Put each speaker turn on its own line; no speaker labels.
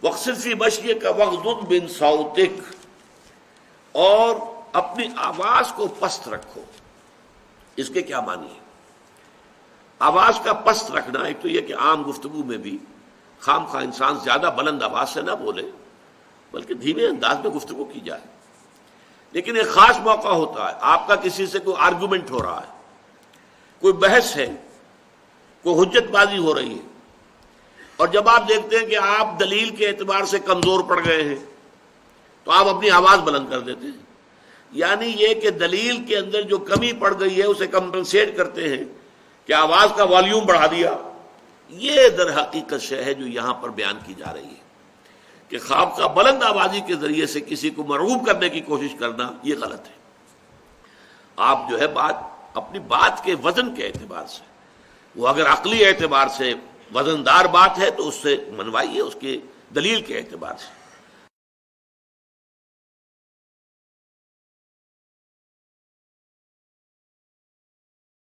وَاقْصِدْ فِي مَشْيِكَ وَاغْضُضْ مِنْ صَوْتِكَ، اور اپنی آواز کو پست رکھو۔ اس کے کیا معنی ہے؟ آواز کا پست رکھنا ایک تو یہ کہ عام گفتگو میں بھی خام خواہ انسان زیادہ بلند آواز سے نہ بولے، بلکہ دھیمے انداز میں گفتگو کی جائے۔ لیکن ایک خاص موقع ہوتا ہے، آپ کا کسی سے کوئی آرگومنٹ ہو رہا ہے، کوئی بحث ہے، کوئی حجت بازی ہو رہی ہے، اور جب آپ دیکھتے ہیں کہ آپ دلیل کے اعتبار سے کمزور پڑ گئے ہیں تو آپ اپنی آواز بلند کر دیتے ہیں۔ یعنی یہ کہ دلیل کے اندر جو کمی پڑ گئی ہے اسے کمپنسیٹ کرتے ہیں کہ آواز کا والیوم بڑھا دیا۔ یہ در حقیقت شے ہے جو یہاں پر بیان کی جا رہی ہے کہ خواب کا بلند آوازی کے ذریعے سے کسی کو مرغوب کرنے کی کوشش کرنا یہ غلط ہے۔ آپ جو ہے اپنی بات کے وزن کے اعتبار سے، وہ اگر عقلی اعتبار سے وزندار بات ہے تو اس سے منوائیے، اس کے دلیل کے اعتبار سے۔